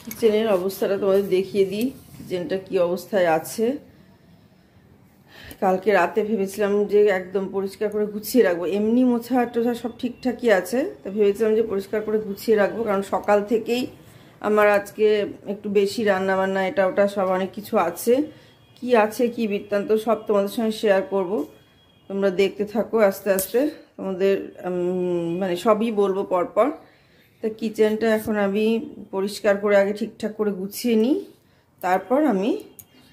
কিচেনের অবস্থাটা তোমাদের দেখিয়ে দিই। কিচেনটা কি অবস্থায় আছে। কালকে রাতে ভেবেছিলাম যে একদম পরিষ্কার করে গুছিয়ে রাখবো, এমনি মোছা টোছা সব ঠিকঠাকই আছে, তা ভেবেছিলাম যে পরিষ্কার করে গুছিয়ে রাখবো, কারণ সকাল থেকেই আমার আজকে একটু বেশি রান্না বান্না এটা ওটা সব অনেক কিছু আছে। কি আছে কি বৃত্তান্ত সব তোমাদের সঙ্গে শেয়ার করব, তোমরা দেখতে থাকো। আস্তে আস্তে তোমাদের মানে সবই বলবো পরপর। তা কিচেনটা এখন আমি পরিষ্কার করে আগে ঠিকঠাক করে গুছিয়ে নিই, তারপর আমি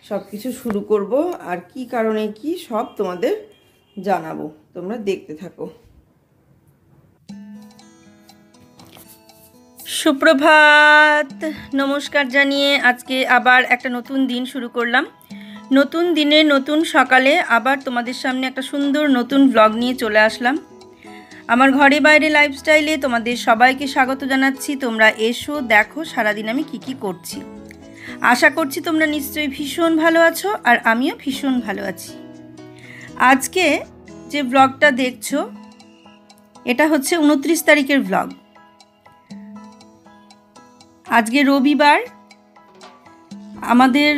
সব কিছু শুরু করব। আর কি কারণে কি সব তোমাদের জানাবো, তোমরা দেখতে থাকো। সুপ্রভাত, নমস্কার জানিয়ে আজকে আবার একটা নতুন দিন শুরু করলাম। নতুন দিনে নতুন সকালে আবার তোমাদের সামনে একটা সুন্দর নতুন ব্লগ নিয়ে চলে আসলাম। আমার ঘরে বাইরে লাইফস্টাইলে তোমাদের সবাইকে স্বাগত জানাচ্ছি। তোমরা এসো, দেখো সারাদিন আমি কি করছি। আশা করছি তোমরা নিশ্চয়ই ভীষণ ভালো আছো, আর আমিও ভীষণ ভালো আছি। আজকে যে ব্লগটা দেখছো এটা হচ্ছে 29 তারিখের ব্লগ। আজকে রবিবার, আমাদের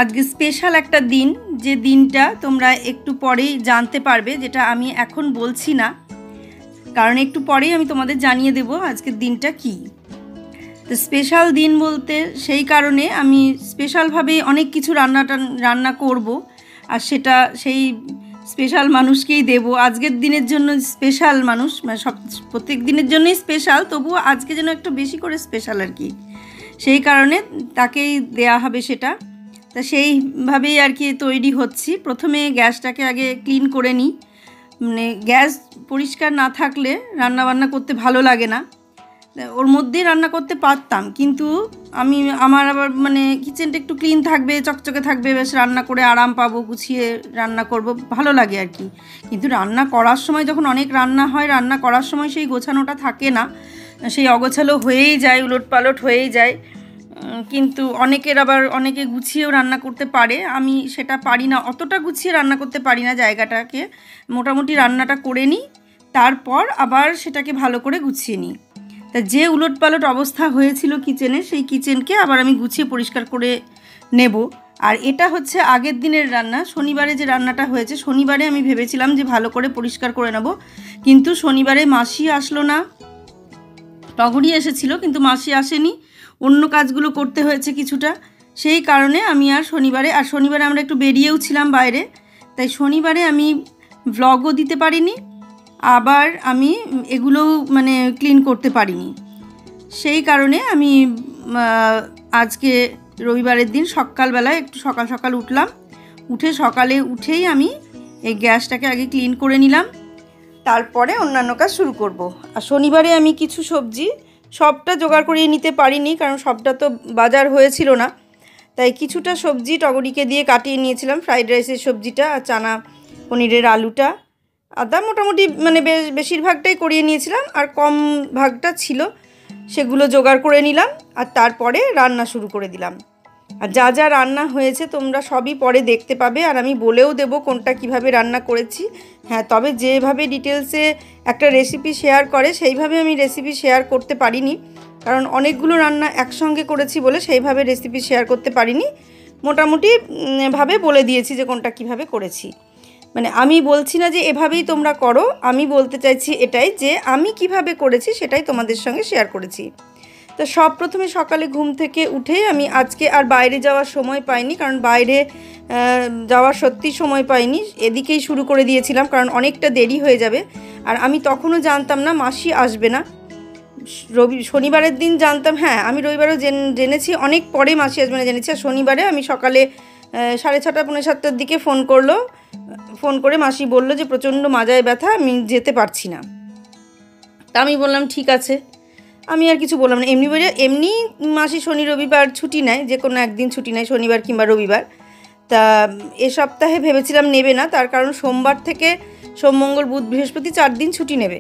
আজকে স্পেশাল একটা দিন, যে দিনটা তোমরা একটু পরেই জানতে পারবে, যেটা আমি এখন বলছি না, কারণ একটু পরেই আমি তোমাদের জানিয়ে দেব আজকের দিনটা কি। তো স্পেশাল দিন বলতে সেই কারণে আমি স্পেশালভাবে অনেক কিছু রান্না করব, আর সেটা সেই স্পেশাল মানুষকেই দেব। আজকের দিনের জন্য স্পেশাল মানুষ, মানে সব প্রত্যেক দিনের জন্যই স্পেশাল, তবুও আজকে যেন একটু বেশি করে স্পেশাল আর কি, সেই কারণে তাকেই দেয়া হবে সেটা। তা সেইভাবেই আর কি তৈরি হচ্ছি। প্রথমে গ্যাসটাকে আগে ক্লিন করে নিই, মানে গ্যাস পরিষ্কার না থাকলে রান্নাবান্না করতে ভালো লাগে না। ওর মধ্যেই রান্না করতে পারতাম, কিন্তু আমার আবার মানে কিচেনটা একটু ক্লিন থাকবে, চকচকে থাকবে, বেশ রান্না করে আরাম পাবো, গুছিয়ে রান্না করব, ভালো লাগে আর কি। কিন্তু রান্না করার সময় যখন অনেক রান্না হয়, রান্না করার সময় সেই গোছানোটা থাকে না, সেই অগোছালো হয়েই যায়, উলটপালট হয়েই যায়। কিন্তু অনেকে গুছিয়েও রান্না করতে পারে, আমি সেটা পারি না, অতটা গুছিয়ে রান্না করতে পারি না। জায়গাটাকে মোটামুটি রান্নাটা করে নিই, তারপর আবার সেটাকে ভালো করে গুছিয়ে নিই। তা যে উলটপালট অবস্থা হয়েছিল কিচেনে, সেই কিচেনকে আবার আমি গুছিয়ে পরিষ্কার করে নেব। আর এটা হচ্ছে আগের দিনের রান্না, শনিবারে যে রান্নাটা হয়েছে। শনিবারে আমি ভেবেছিলাম যে ভালো করে পরিষ্কার করে নেব, কিন্তু শনিবারে মাসি আসলো না, টগরি এসেছিল কিন্তু মাসি আসেনি, অন্য কাজগুলো করতে হয়েছে কিছুটা, সেই কারণে আমি আর শনিবারে আমরা একটু বেরিয়েও ছিলাম বাইরে, তাই শনিবারে আমি ভ্লগও দিতে পারিনি, আবার আমি এগুলোও মানে ক্লিন করতে পারিনি। সেই কারণে আমি আজকে রবিবারের দিন সকালবেলায় একটু সকাল সকাল উঠলাম, সকালে উঠেই আমি এই গ্যাসটাকে আগে ক্লিন করে নিলাম, তারপরে অন্যান্য কাজ শুরু করব। আর শনিবারে আমি কিছু সবজি সবটা জোগাড় করিয়ে নিতে পারিনি, কারণ সবটা তো বাজার হয়েছিল না, তাই কিছুটা সবজি টগরিকে দিয়ে কাটিয়ে নিয়েছিলাম, ফ্রাইড রাইসের সবজিটা আর চানা পনিরের আলুটা, আদা মোটামুটি মানে বেশিরভাগটাই করিয়ে নিয়েছিলাম, আর কম ভাগটা ছিল সেগুলো জোগাড় করে নিলাম, আর তারপরে রান্না শুরু করে দিলাম। আর যা যা রান্না হয়েছে তোমরা সবই পরে দেখতে পাবে, আর আমি বলেও দেব কোনটা কিভাবে রান্না করেছি। হ্যাঁ, তবে যেভাবে ডিটেলসে একটা রেসিপি শেয়ার করে সেইভাবে আমি রেসিপি শেয়ার করতে পারিনি, কারণ অনেকগুলো রান্না একসঙ্গে করেছি বলে সেইভাবে রেসিপি শেয়ার করতে পারিনি। মোটামুটি ভাবে বলে দিয়েছি যে কোনটা কিভাবে করেছি। মানে আমি বলছি না যে এভাবেই তোমরা করো, আমি বলতে চাইছি এটাই যে আমি কিভাবে করেছি সেটাই তোমাদের সঙ্গে শেয়ার করেছি। তো সব প্রথমে সকালে ঘুম থেকে উঠে আমি আজকে আর বাইরে যাওয়ার সময় পাইনি, কারণ বাইরে যাওয়ার সত্যি সময় পাইনি, এদিকেই শুরু করে দিয়েছিলাম, কারণ অনেকটা দেরি হয়ে যাবে। আর আমি তখনও জানতাম না মাসি আসবে না, শনিবারের দিন জানতাম, হ্যাঁ আমি রবিবারও জেনেছি, অনেক পরে মাসি আসবে না জেনেছি। আর শনিবারে আমি সকালে 6:30 পৌনে 7টার দিকে ফোন করে মাসি বলল যে প্রচণ্ড মাজায় ব্যথা, আমি যেতে পারছি না। তা আমি বললাম ঠিক আছে, আমি আর কিছু বললাম না। এমনি মাসি শনি রবিবার ছুটি নেয়, যে কোনো একদিন ছুটি নেয়, শনিবার কিংবা রবিবার। তা এ সপ্তাহে ভেবেছিলাম নেবে না, তার কারণ সোমবার থেকে সোম মঙ্গল বুধ বৃহস্পতি 4 দিন ছুটি নেবে,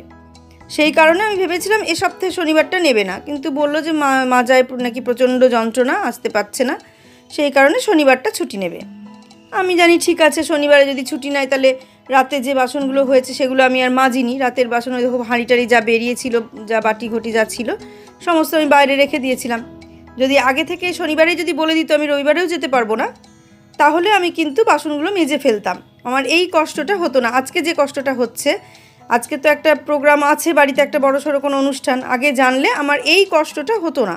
সেই কারণে আমি ভেবেছিলাম এ সপ্তাহে শনিবারটা নেবে না, কিন্তু বললো যে মাজায় নাকি প্রচণ্ড যন্ত্রণা, আসতে পারছে না, সেই কারণে শনিবারটা ছুটি নেবে। আমি জানি ঠিক আছে, শনিবারে যদি ছুটি নেয় তাহলে রাতে যে বাসনগুলো হয়েছে সেগুলো আমি আর মাজিনি, রাতের বাসন দেখো হাঁড়ি টাড়ি যা বেরিয়েছিল, যা বাটি ঘটি যা ছিল সমস্ত আমি বাইরে রেখে দিয়েছিলাম। যদি আগে থেকে শনিবারে যদি বলে দিত আমি রবিবারেও যেতে পারবো না, তাহলে আমি কিন্তু বাসনগুলো মেজে ফেলতাম, আমার এই কষ্টটা হতো না। আজকে যে কষ্টটা হচ্ছে, আজকে তো একটা প্রোগ্রাম আছে বাড়িতে, একটা বড়সড় কোনো অনুষ্ঠান, আগে জানলে আমার এই কষ্টটা হতো না,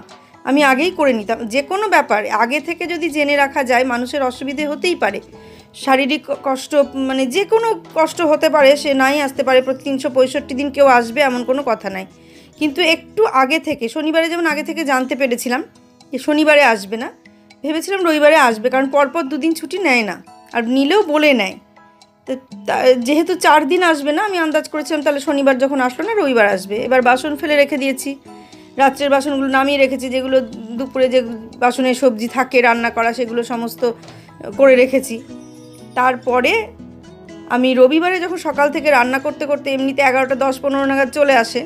আমি আগেই করে নিতাম। যে কোনো ব্যাপার আগে থেকে যদি জেনে রাখা যায়, মানুষের অসুবিধে হতেই পারে, শারীরিক কষ্ট মানে যে কোনো কষ্ট হতে পারে, সে নাই আসতে পারে, প্রতি 365 দিন কেউ আসবে এমন কোনো কথা নাই। কিন্তু একটু আগে থেকে, শনিবারে যেমন আগে থেকে জানতে পেরেছিলাম যে শনিবারে আসবে না, ভেবেছিলাম রবিবারে আসবে, কারণ পরপর 2 দিন ছুটি নেয় না, আর নিলেও বলে নেয়। তো যেহেতু 4 দিন আসবে না, আমি আন্দাজ করেছিলাম তাহলে শনিবার যখন আসলো না রবিবার আসবে। এবার বাসন ফেলে রেখে দিয়েছি, রাত্রের বাসনগুলো নামিয়ে রেখেছি, যেগুলো দুপুরে যে বাসনে সবজি থাকে রান্না করা সেগুলো সমস্ত করে রেখেছি। তারপরে আমি রবিবারে যখন সকাল থেকে রান্না করতে করতে এমনিতে 11টা 10-15 নাগাদ চলে আসে,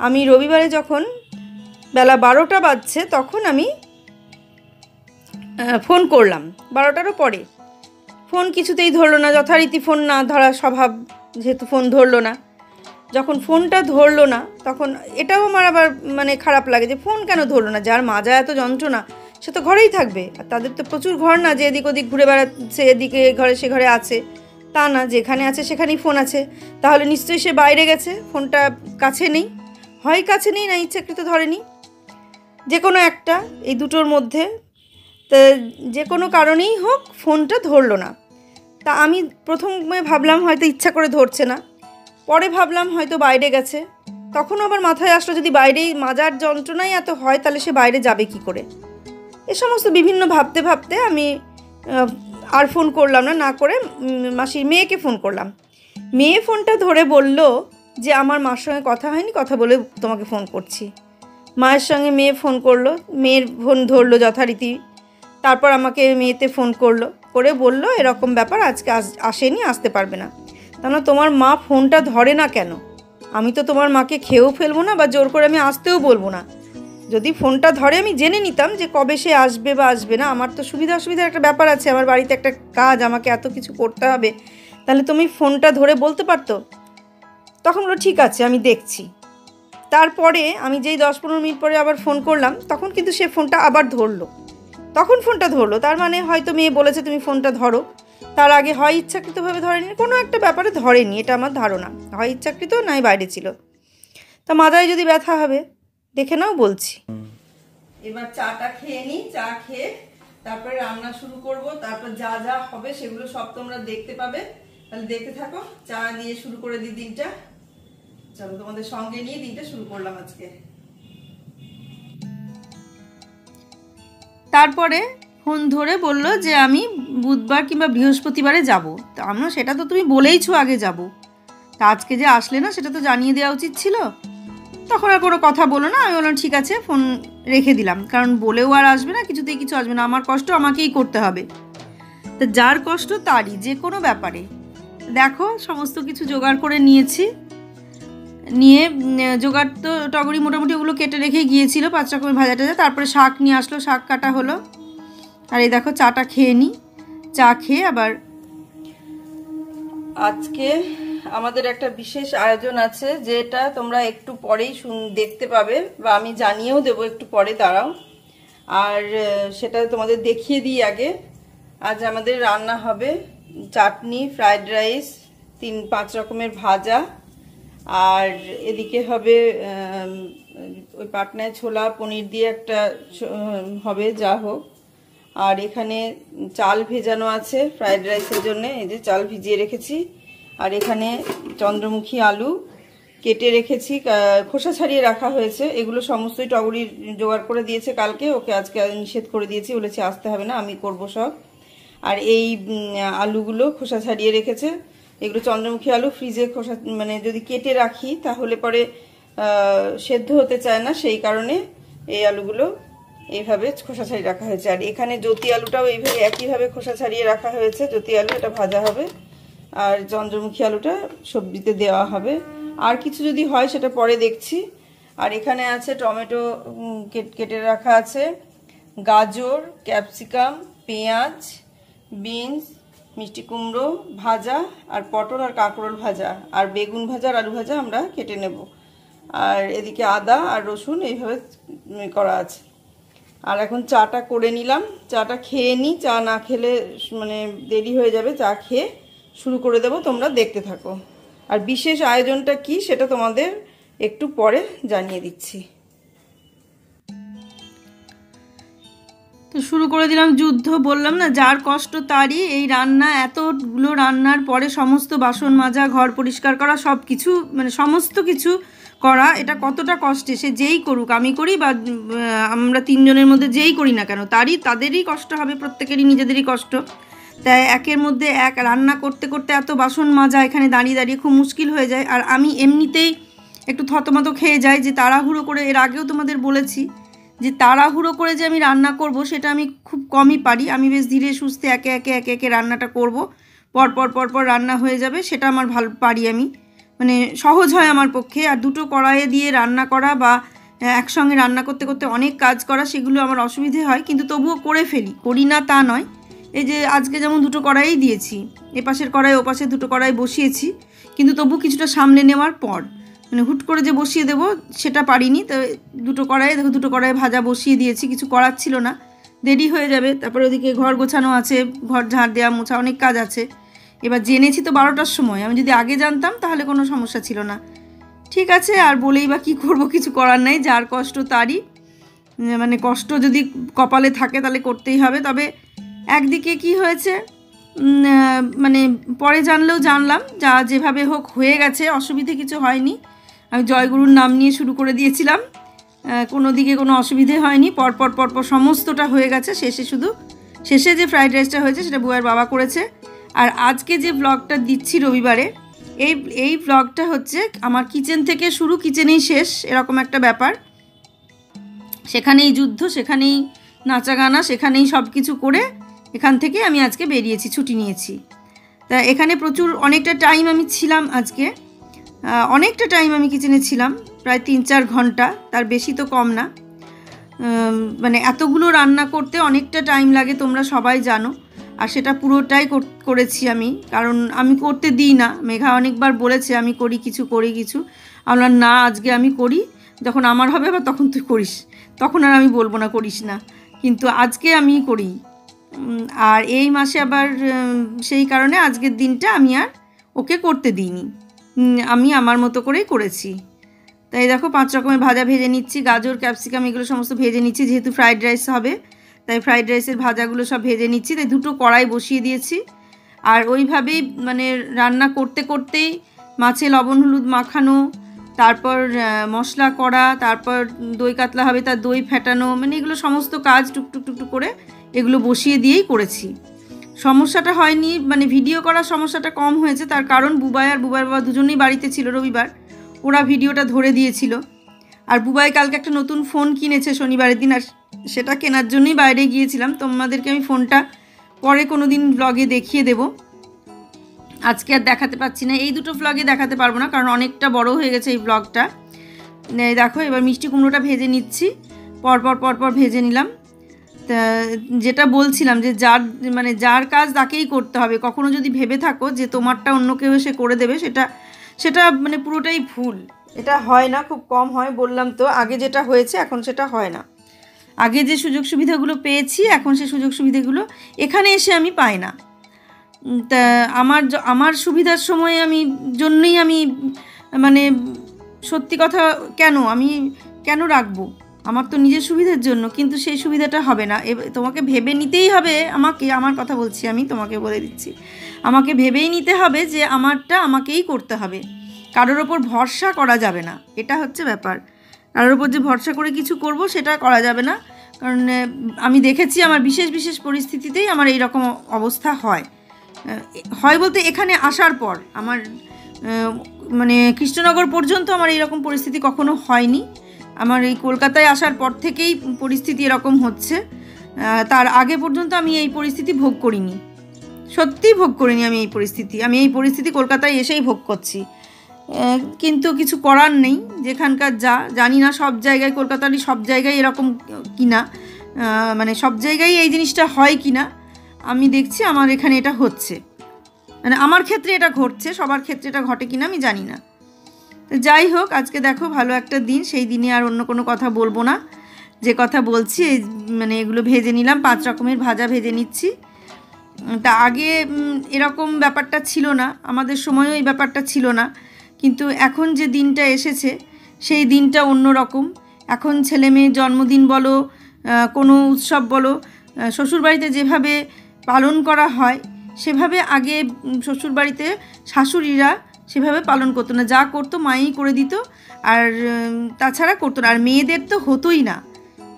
আমি রবিবারে যখন বেলা 12টা বাজছে তখন আমি ফোন করলাম, 12টারও পরে। ফোন কিছুতেই ধরলো না, যথারীতি ফোন না ধরা স্বভাব, যেহেতু ফোন ধরলো না। যখন ফোনটা ধরলো না তখন এটাও আমার আবার মানে খারাপ লাগে যে ফোন কেন ধরলো না, যার মাজা এত যন্ত্রণা সে তো ঘরেই থাকবে, আর তাদের তো প্রচুর ঘর না যে এদিক ওদিক ঘুরে বেড়াচ্ছে, এদিকে ঘরে সে ঘরে আছে, তা না, যেখানে আছে সেখানেই ফোন আছে, তাহলে নিশ্চয়ই সে বাইরে গেছে, ফোনটা কাছে নেই, হয় কাছে নেই না ইচ্ছাকৃত ধরেনি, যে কোনো একটা এই দুটোর মধ্যে। তা যে কোনো কারণেই হোক ফোনটা ধরলো না। তা আমি প্রথমে ভাবলাম হয়তো ইচ্ছা করে ধরছে না, পরে ভাবলাম হয়তো বাইরে গেছে, তখন আবার মাথায় আসলো যদি বাইরেই মাজার যন্ত্রণাই এত হয় তাহলে সে বাইরে যাবে কি করে। এ সমস্ত বিভিন্ন ভাবতে ভাবতে আমি আর ফোন করলাম না, না করে মাসির মেয়েকে ফোন করলাম। মেয়ে ফোনটা ধরে বলল যে আমার মার সঙ্গে কথা হয়নি, কথা বলে তোমাকে ফোন করছি। মায়ের সঙ্গে মেয়ে ফোন করলো, মেয়ের ফোন ধরলো যথারীতি, তারপর আমাকে মেয়েতে ফোন করলো, করে বলল এরকম ব্যাপার, আজকে আসেনি, আসতে পারবে না। তাহলে তোমার মা ফোনটা ধরে না কেন? আমি তো তোমার মাকে খেয়েও ফেলবো না বা জোর করে আমি আসতেও বলবো না। যদি ফোনটা ধরে আমি জেনে নিতাম যে কবে সে আসবে বা আসবে না, আমার তো সুবিধা অসুবিধার একটা ব্যাপার আছে, আমার বাড়িতে একটা কাজ, আমাকে এত কিছু করতে হবে, তাহলে তুমি ফোনটা ধরে বলতে পারতো। তখন বললো ঠিক আছে আমি দেখছি। তারপরে আমি যেই 10-15 মিনিট পরে আবার ফোন করলাম, তখন কিন্তু সে ফোনটা আবার ধরলো, তখন ফোনটা ধরলো। তার মানে হয়তো মেয়ে বলেছে তুমি ফোনটা ধরো, তার আগে হয় ইচ্ছাকৃতভাবে ধরেনি, কোনো একটা ব্যাপারে ধরেনি, এটা আমার ধারণা, হয় ইচ্ছাকৃত নাই বাইরে ছিল। তা মাথায় যদি ব্যথা হবে দেখে নাও বলছি। এবার চাটা খেয়ে নিই, চা খেয়ে তারপরে রান্না শুরু করব, তারপর যা যা হবে সেগুলো সব তোমরা দেখতে পাবে, তাহলে দেখতে থাকো। চা দিয়ে শুরু করে দিই দিনটা, চলো তোমাদের সঙ্গে নিয়ে দিনটা শুরু করলাম আজকে। তারপরে ফোন ধরে বলল যে আমি বুধবার কিংবা বৃহস্পতিবারে যাব। তা আমরা সেটা তো তুমি বলেইছো আগে যাব, তা আজকে যে আসলে না সেটা তো জানিয়ে দেওয়া উচিত ছিল। তখন আর কোনো কথা বলো না, আমি বললাম ঠিক আছে, ফোন রেখে দিলাম, কারণ বলেও আর আসবে না, কিছুতেই কিছু আসবে না, আমার কষ্ট আমাকেই করতে হবে। তা যার কষ্ট তারই, যে কোনো ব্যাপারে। দেখো সমস্ত কিছু জোগাড় করে নিয়েছি, নিয়ে জোগাড় তো টগরি মোটামুটি ওগুলো কেটে রেখে গিয়েছিল 5 রকমের ভাজা টাজা, তারপরে শাক নিয়ে আসলো, শাক কাটা হলো। আর এই দেখো চাটা খেয়ে নিই, চা খেয়ে আবার আজকে আমাদের একটা বিশেষ আয়োজন আছে, যেটা তোমরা একটু পরেই দেখতে পাবে, বা আমি জানিয়েও দেবো একটু পরে, দাঁড়াও। আর সেটা তোমাদের দেখিয়ে দিই আগে। আজ আমাদের রান্না হবে চাটনি, ফ্রাইড রাইস, 3-5 রকমের ভাজা, আর এদিকে হবে ওই পাটনায় ছোলা পনির দিয়ে একটা হবে, যা হোক। আর এখানে চাল ভেজানো আছে ফ্রাইড রাইসের জন্য, এই যে চাল ভিজিয়ে রেখেছি। আর এখানে চন্দ্রমুখী আলু কেটে রেখেছি, খোসা ছাড়িয়ে রাখা হয়েছে। এগুলো সমস্তই টগরির জোগাড় করে দিয়েছে কালকে, ওকে আজকে নিষেধ করে দিয়েছি, বলেছি আসতে হবে না, আমি করব সব। আর এই আলুগুলো খোসা ছাড়িয়ে রেখেছে, এগুলো চন্দ্রমুখী আলু, ফ্রিজে খোসা মানে যদি কেটে রাখি তাহলে পরে সেদ্ধ হতে চায় না, সেই কারণে এই আলুগুলো এইভাবে খোসা ছাড়িয়ে রাখা হয়েছে। আর এখানে জ্যোতি আলুটাও এইভাবে একইভাবে খোসা ছাড়িয়ে রাখা হয়েছে, জ্যোতি আলু, এটা ভাজা হবে। আর চন্দ্রমুখী আলুটা সবজিতে দেওয়া হবে, আর কিছু যদি হয় সেটা পরে দেখছি। আর এখানে আছে টমেটো কেটে রাখা আছে, গাজর, ক্যাপসিকাম, পেঁয়াজ, বিনস, মিষ্টি কুমড়ো ভাজা, আর পটল আর কাঁকরোল ভাজা, আর বেগুন ভাজা আর আলু ভাজা আমরা কেটে নেব। আর এদিকে আদা আর রসুন এইভাবে করা আছে। আর এখন চাটা করে নিলাম, চাটা খেয়ে নিই, চা না খেলে মানে দেরি হয়ে যাবে। চা খেয়ে শুরু করে দেবো, তোমরা দেখতে থাকো। আর বিশেষ আয়োজনটা কি সেটা তোমাদের একটু পরে জানিয়ে দিচ্ছি। তো শুরু করে দিলাম যুদ্ধ। বললাম না, যার কষ্ট তারই। এই রান্না, এতগুলো রান্নার পরে সমস্ত বাসন মাজা, ঘর পরিষ্কার করা, সব কিছু মানে সমস্ত কিছু করা, এটা কতটা কষ্টে। সে যেই করুক, আমি করি বা আমরা তিনজনের মধ্যে যেই করি না কেন, তাদেরই কষ্ট হবে, প্রত্যেকেরই নিজেদেরই কষ্ট। তাই একের মধ্যে এক রান্না করতে করতে এত বাসন মাজা, এখানে দাঁড়িয়ে দাঁড়িয়ে খুব মুশকিল হয়ে যায়। আর আমি এমনিতেই একটু থতমত খেয়ে যাই, যে তাড়াহুড়ো করে, এর আগেও তোমাদের বলেছি যে তাড়াহুড়ো করে যে আমি রান্না করব সেটা আমি খুব কমই পারি। আমি বেশ ধীরে সুস্থে একে একে একে একে রান্নাটা করব, পরপর রান্না হয়ে যাবে, সেটা আমার ভালো পারি আমি, মানে সহজ হয় আমার পক্ষে। আর দুটো কড়াইয়ে দিয়ে রান্না করা বা একসঙ্গে রান্না করতে করতে অনেক কাজ করা, সেগুলো আমার অসুবিধে হয়, কিন্তু তবুও করে ফেলি, করি না তা নয়। এই যে আজকে যেমন দুটো কড়াইই দিয়েছি, এপাশের কড়াই ওপাশে দুটো কড়াই বসিয়েছি, কিন্তু তবু কিছুটা সামলে নেওয়ার পর, মানে হুট করে যে বসিয়ে দেবো সেটা পারিনি। তো দুটো কড়াই, দেখো দুটো কড়াই ভাজা বসিয়ে দিয়েছি, কিছু করার ছিল না, দেরি হয়ে যাবে। তারপরে ওদিকে ঘর গোছানো আছে, ঘর ঝাড় দেওয়া মোছা, অনেক কাজ আছে। এবার জেনেছি তো 12টার সময়, আমি যদি আগে জানতাম তাহলে কোনো সমস্যা ছিল না। ঠিক আছে, আর বলেই বা কী করবো, কিছু করার নাই, যার কষ্ট তারই। মানে কষ্ট যদি কপালে থাকে তাহলে করতেই হবে। তবে একদিকে কি হয়েছে, মানে পরে জানলেও জানলাম, যা যেভাবে হোক হয়ে গেছে, অসুবিধে কিছু হয়নি। আমি জয়গুরুর নাম নিয়ে শুরু করে দিয়েছিলাম, কোনো দিকে কোনো অসুবিধে হয়নি, পরপর সমস্তটা হয়ে গেছে। শেষে যে ফ্রাইড রাইসটা হয়েছে সেটা বুয়ার বাবা করেছে। আর আজকে যে ব্লগটা দিচ্ছি রবিবারে, এই ব্লগটা হচ্ছে আমার কিচেন থেকে শুরু, কিচেনেই শেষ, এরকম একটা ব্যাপার। সেখানেই যুদ্ধ, সেখানেই নাচা গানা, সেখানেই সব কিছু করে এখান থেকে আমি আজকে বেরিয়েছি, ছুটি নিয়েছি। তা এখানে অনেকটা টাইম আমি ছিলাম আজকে, অনেকটা টাইম আমি কিচেনে ছিলাম, প্রায় 3-4 ঘন্টা, তার বেশি তো কম না। মানে এতগুলো রান্না করতে অনেকটা টাইম লাগে, তোমরা সবাই জানো। আর সেটা পুরোটাই করেছি আমি, কারণ আমি করতে দিই না। মেঘা অনেকবার বলেছে আমি করি কিছু, আমরা না, আজকে আমি করি, যখন আমার হবে বা তখন তুই করিস, তখন আর আমি বলবো না করিস না, কিন্তু আজকে আমি করি। আর এই মাসে আবার সেই কারণে আজকের দিনটা আমি আর ওকে করতে দিইনি, আমি আমার মতো করেই করেছি। তাই দেখো 5 রকমের ভাজা ভেজে নিচ্ছি, গাজর, ক্যাপসিকাম এগুলো সমস্ত ভেজে নিচ্ছি, যেহেতু ফ্রাইড রাইস হবে তাই ফ্রাইড রাইসের ভাজাগুলো সব ভেজে নিচ্ছি। তাই দুটো কড়াই বসিয়ে দিয়েছি। আর ওইভাবেই মানে রান্না করতে করতেই মাছে লবণ হলুদ মাখানো, তারপর মশলা করা, তারপর দই কাতলা হবে তার দই ফেটানো, মানে এগুলো সমস্ত কাজ টুকটুক করে এগুলো বসিয়ে দিয়েই করেছি। সমস্যাটা হয়নি, মানে ভিডিও করার সমস্যাটা কম হয়েছে, তার কারণ বুবাই আর বুবাইয়ের বাবা দুজনেই বাড়িতে ছিল রবিবার, ওরা ভিডিওটা ধরে দিয়েছিল। আর বুবাই কালকে একটা নতুন ফোন কিনেছে শনিবারের দিন, আর সেটা কেনার জন্যই বাইরে গিয়েছিলাম। তোমাদেরকে আমি ফোনটা পরে কোনো দিন ব্লগে দেখিয়ে দেব, আজকে আর দেখাতে পারছি না, এই দুটো ব্লগে দেখাতে পারবো না, কারণ অনেকটা বড় হয়ে গেছে এই ব্লগটা। দেখো এবার মিষ্টি কুমড়োটা ভেজে নিচ্ছি, পরপর ভেজে নিলাম। তা যেটা বলছিলাম যে যার কাজ তাকেই করতে হবে। কখনো যদি ভেবে থাকো যে তোমারটা অন্য কেউ এসে করে দেবে, সেটা মানে পুরোটাই ভুল। এটা হয় না, খুব কম হয়। বললাম তো, আগে যেটা হয়েছে এখন সেটা হয় না। আগে যে সুযোগ সুবিধাগুলো পেয়েছি, এখন সেই সুযোগ সুবিধাগুলো এখানে এসে আমি পাই না। তা আমার সুবিধার সময় জন্যই আমি মানে সত্যি কথা, আমি কেন রাখবো, আমার তো নিজের সুবিধার জন্য, কিন্তু সেই সুবিধাটা হবে না। তোমাকে ভেবে নিতেই হবে, আমার কথা বলছি, আমি তোমাকে বলে দিচ্ছি, আমাকে ভেবেই নিতে হবে যে আমারটা আমাকেই করতে হবে, কারোর ওপর ভরসা করা যাবে না, এটা হচ্ছে ব্যাপার। কারোর ওপর যে ভরসা করে কিছু করব সেটা করা যাবে না, কারণ আমি দেখেছি আমার বিশেষ পরিস্থিতিতেই আমার এই রকম অবস্থা হয় বলতে এখানে আসার পর আমার মানে কৃষ্ণনগর পর্যন্ত আমার এইরকম পরিস্থিতি কখনো হয়নি। আমার এই কলকাতায় আসার পর থেকেই পরিস্থিতি এরকম হচ্ছে, তার আগে পর্যন্ত আমি এই পরিস্থিতি ভোগ করিনি, সত্যিই ভোগ করিনি আমি এই পরিস্থিতি কলকাতায় এসেই ভোগ করছি। কিন্তু কিছু করার নেই, যেখানকার জানি না সব জায়গায়, কলকাতারই সব জায়গায় এরকম কিনা, মানে সব জায়গায় এই জিনিসটা হয় কিনা, আমি দেখছি আমার এখানে এটা হচ্ছে, মানে আমার ক্ষেত্রে এটা ঘটছে, সবার ক্ষেত্রে এটা ঘটে কিনা আমি জানি না। তো যাই হোক, আজকে দেখো ভালো একটা দিন, সেই দিনে আর অন্য কোনো কথা বলবো না। যে কথা বলছি মানে এগুলো ভেজে নিলাম, 5 রকমের ভাজা ভেজে নিচ্ছি। তা আগে এরকম ব্যাপারটা ছিল না, আমাদের সময়ও এই ব্যাপারটা ছিল না, কিন্তু এখন যে দিনটা এসেছে সেই দিনটা অন্য রকম। এখন ছেলে মেয়ের জন্মদিন বলো, কোনো উৎসব বলো, শ্বশুরবাড়িতে যেভাবে পালন করা হয় সেভাবে আগে শ্বশুরবাড়িতে শাশুড়িরা সেভাবে পালন করতো না, যা করতো মাই করে দিত, আর তাছাড়া করতো না। আর মেয়েদের তো হতোই না,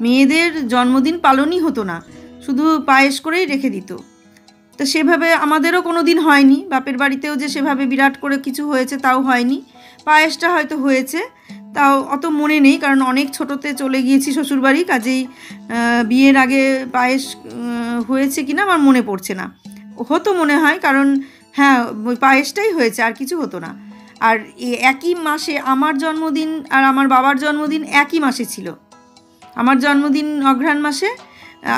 মেয়েদের জন্মদিন পালনই হতো না, শুধু পায়েস করেই রেখে দিত। তো সেভাবে আমাদেরও কোনো দিন হয়নি, বাপের বাড়িতেও যে সেভাবে বিরাট করে কিছু হয়েছে তাও হয়নি। পায়েসটা হয়তো হয়েছে, তাও অত মনে নেই, কারণ অনেক ছোটোতে চলে গিয়েছি শ্বশুরবাড়ি, কাজেই বিয়ের আগে পায়েস হয়েছে কিনা আমার মনে পড়ছে না। হতো মনে হয়, কারণ হ্যাঁ ওই পায়েসটাই হয়েছে, আর কিছু হতো না। আর একই মাসে আমার জন্মদিন আর আমার বাবার জন্মদিন একই মাসে ছিল। আমার জন্মদিন অঘ্রাণ মাসে,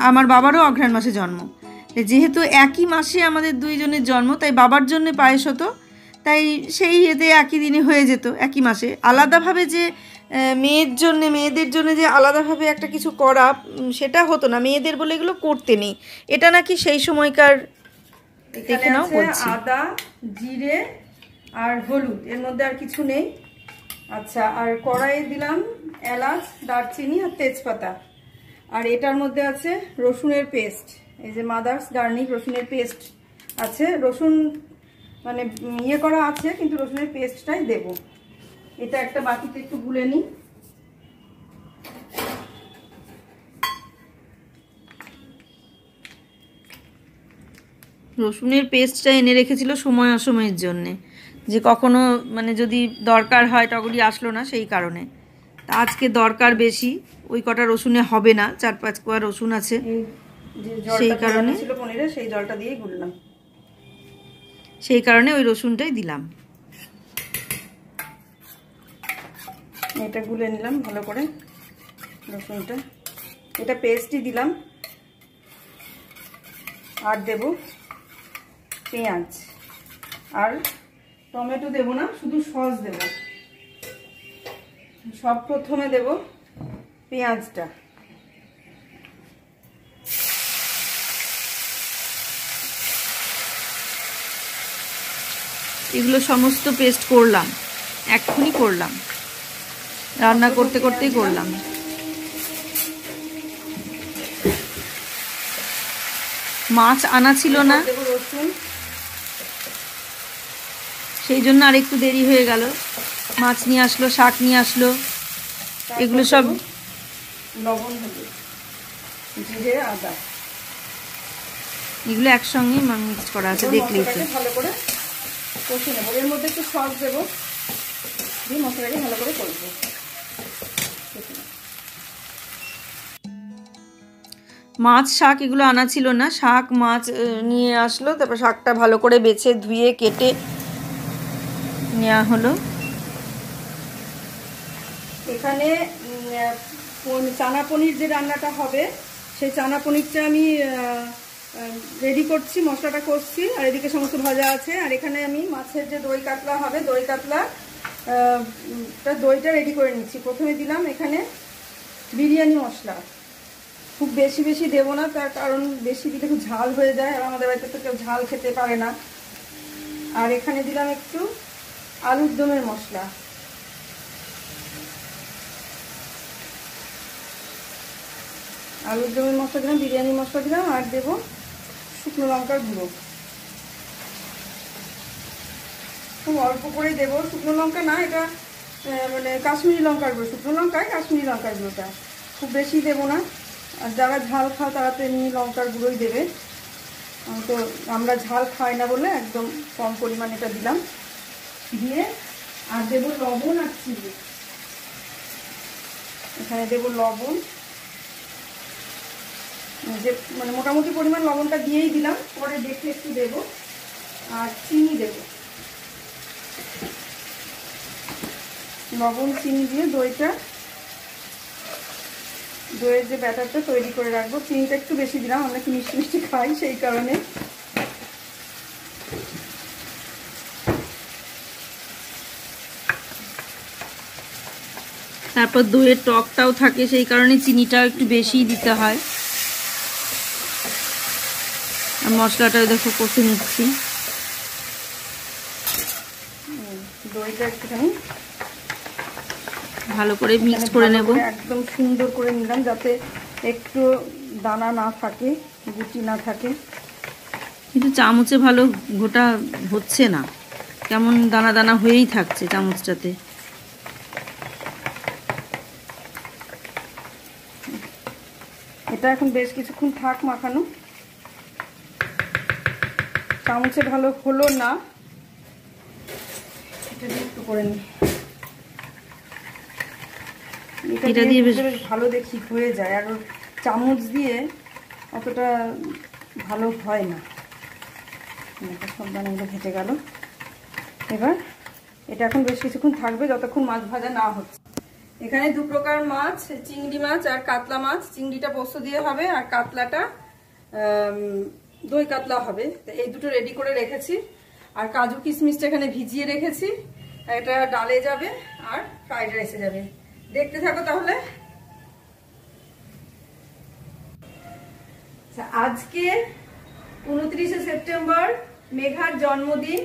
আমার বাবারও অঘ্রাণ মাসে জন্ম। যেহেতু একই মাসে আমাদের দুইজনের জন্ম, তাই বাবার জন্য পায়েস হতো, তাই সেই এতে একই দিনে হয়ে যেত, একই মাসে। আলাদাভাবে যে মেয়েদের জন্য যে আলাদাভাবে একটা কিছু করা, সেটা হতো না, মেয়েদের বলে এগুলো করতে নেই। এটা নাকি সেই সময়কার, দেখে নাও বলছি। আদা, জিরে আর হলুদ, এর মধ্যে আর কিছু নেই। আচ্ছা, আর কড়াইয়ে দিলাম এলাচ, দারচিনি আর তেজপাতা। আর এটার মধ্যে আছে রসুনের পেস্ট, এই যে মাদার্স গার্লিক রসুনের পেস্ট আছে। রসুন মানে ইয়ে করা আছে, কিন্তু রসুনের পেস্টটাই দেব। এটা একটা বাটিতে একটু গুলে নিই। রসুনের পেস্টটা এনে রেখেছিল সময় অসময়ের জন্যে, যে কখনো মানে যদি দরকার হয় তখনই আসলো না, সেই কারণে। তা আজকে দরকার বেশি, ওই কটা রসুনে হবে না, 4-5 কোয়া রসুন আছে, সেই কারণে ছিল পনিরে, সেই জলটা দিয়েই গুললাম, সেই কারণে ওই রসুনটাই দিলাম। এটা গুলে নিলাম ভালো করে রসুনটা, এটা পেস্টই দিলাম। আর দেব পেঁয়াজ, আর টমেটো দেব না, শুধু সস দেব। সব প্রথমে দেব পেঁয়াজটা, এগুলো সমস্ত পেস্ট করলাম, এক্ষুনি করলাম, রান্না করতে করতেই করলাম। মাছ আনা ছিল না, রসুন, সেই জন্য আর একটু দেরি হয়ে গেল। মাছ নিয়ে আসলো, শাক নিয়ে আসলো, এগুলো সব লবণ, হলুদ, জিরে, আদা, এগুলো একসঙ্গে মিক্স করা আছে, দেখলেই তো। ভালো করে কষে নেবো, এর মধ্যে একটু সস দেবো, দিয়ে মশলাটাকে ভালো করে কষবো। মাছ শাক এগুলো আনা ছিল না, শাক মাছ নিয়ে আসলো, তারপর শাকটা ভালো করে বেছে ধুয়ে কেটে নেওয়া হলো। এখানে চানা পনির যে রান্নাটা হবে, সেই চানা পনিরটা আমি রেডি করছি, মশলাটা করছি, আর এদিকে সমস্ত ভাজা আছে। আর এখানে আমি মাছের যে দই কাতলা হবে, দই কাতলা দইটা রেডি করে নিচ্ছি। প্রথমে দিলাম এখানে বিরিয়ানি মশলা, খুব বেশি বেশি দেবো না, তার কারণ বেশি দিলে খুব ঝাল হয়ে যায়, আর আমাদের বাড়িতে তো কেউ ঝাল খেতে পারে না। আর এখানে দিলাম একটু আলুর দমের মশলা, আলুর দমের মশলা দিলাম, বিরিয়ানি মশলা দিলাম, আর দেবো শুকনো লঙ্কার গুঁড়ো, খুব অল্প করে দেবো। শুকনো লঙ্কা না, এটা মানে কাশ্মীরি লঙ্কার গুঁড়ো, শুকনো লঙ্কায় কাশ্মীরি লঙ্কার গুঁড়োটা, খুব বেশি দেবো না। আর যারা ঝাল খাও তারা তো এমনি লঙ্কার গুঁড়োই দেবে, তো আমরা ঝাল খাই না বলে একদম কম পরিমাণে এটা দিলাম। দিয়ে আর দেবো লবণ আর চিনি, এখানে দেবো লবণ, যে মানে মোটামুটি পরিমাণ লবণটা দিয়েই দিলাম, পরে দেখে একটু দেবো। আর চিনি দেবো, লবণ চিনি দিয়ে দইয়ের যে ব্যাটারটা তৈরি করে রাখবো। চিনিটা একটু বেশি দিলাম, আমরা কি মিষ্টি মিষ্টি খাই, সেই কারণে। তারপর দইয়ের টকটাও থাকে, সেই কারণে চিনিটাও একটু বেশি দিতে হয়। আর মশলাটা দেখো কষে নিচ্ছি। দইটা একটুখানি ভালো করে মিক্স করে নেব, একদম সুন্দর করে নিলাম যাতে একটু দানা না থাকে, গুটি না থাকে। কিন্তু চামচে ভালো ঘোটা হচ্ছে না, কেমন দানা দানা হয়েই থাকছে চামচটাতে। এটা এখন বেশ কিছুক্ষণ থাক মাখানো। চামচে ভালো হলো না, এটা দিয়ে একটু করে নিই। এটা দিয়ে বেশ ভালো দেখি হয়ে যায়, আর চামচ দিয়ে অতটা ভালো হয় না। সব দানাগুলো ভেজে গেল। এবার এটা এখন বেশ কিছুক্ষণ থাকবে যতক্ষণ মাছ ভাজা না হচ্ছে। এখানে দু প্রকার মাছ, চিংড়ি মাছ আর কাতলা মাছ। চিংড়িটা পোস্ত দিয়ে হবে আর কাতলাটা দই কাতলা হবে। এই দুটো রেডি করে রেখেছি। আর কাজু কিশমিশটা এখানে ভিজিয়ে রেখেছি। এটা ডালে যাবে আর ফ্রাইড রাইসে যাবে। দেখতে থাকো তাহলে। আজকে 29শে সেপ্টেম্বর, মেঘার জন্মদিন।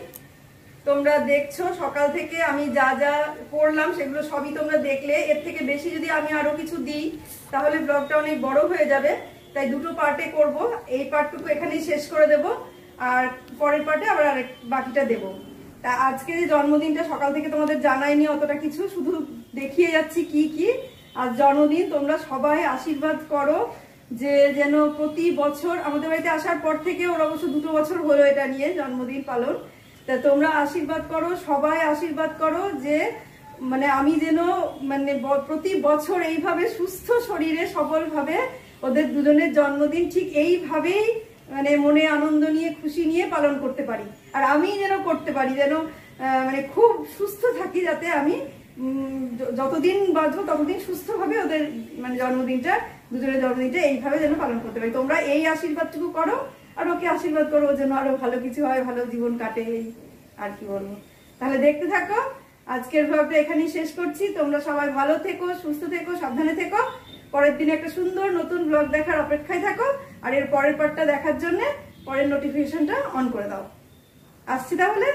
তোমরা দেখছো সকাল থেকে আমি যা যা করলাম সেগুলো সবই তোমরা দেখলে। এর থেকে বেশি যদি আমি আরো কিছু দিই তাহলে ব্লগটা অনেক বড় হয়ে যাবে, তাই দুটো পার্টে করব। এই পার্টটুকু এখানেই শেষ করে দেব, আর পরের পার্টে আবার আরেক বাকিটা দেব। তা আজকে যে জন্মদিনটা সকাল থেকে তোমাদের জানাইনি অতটা কিছু, শুধু দেখিয়ে যাচ্ছি কি কি। আজ জন্মদিন, তোমরা সবাই আশীর্বাদ করো যে যেন প্রতি বছর, আমাদের বাড়িতে আসার পর থেকে ওর অবশ্য 2 বছর হলো এটা নিয়ে জন্মদিন পালন। তা তোমরা আশীর্বাদ করো, সবাই আশীর্বাদ করো যে মানে আমি যেন মানে প্রতি বছর এইভাবে সুস্থ শরীরে সবলভাবে ওদের দুজনের জন্মদিন ঠিক এইভাবেই মানে মনে আনন্দ নিয়ে খুশি নিয়ে পালন করতে পারি। আর আমি যেন করতে পারি, যেন মানে খুব সুস্থ থাকি, যাতে আমি যতদিন বাঁচবো ততদিন সুস্থভাবে ওদের মানে জন্মদিনটা, দুজনের জন্মদিনটা এইভাবে যেন পালন করতে পারি। তোমরা এই আশীর্বাদটুকু করো, আর ওকে আশীর্বাদ করো যেন আরো ভালো কিছু হয়, ভালো জীবন কাটে। আর কি বলবো, তাহলে দেখতে থাকো। আজকের ব্লগটা এখানেই শেষ করছি। তোমরা সবাই ভালো থেকো, সুস্থ থেকো, সাবধানে থেকো। পরের দিনে একটা সুন্দর নতুন ব্লগ দেখার অপেক্ষায় থাকো। আর এর পরের পার্টটা দেখার জন্য পরের নোটিফিকেশনটা অন করে দাও। আসছি তাহলে।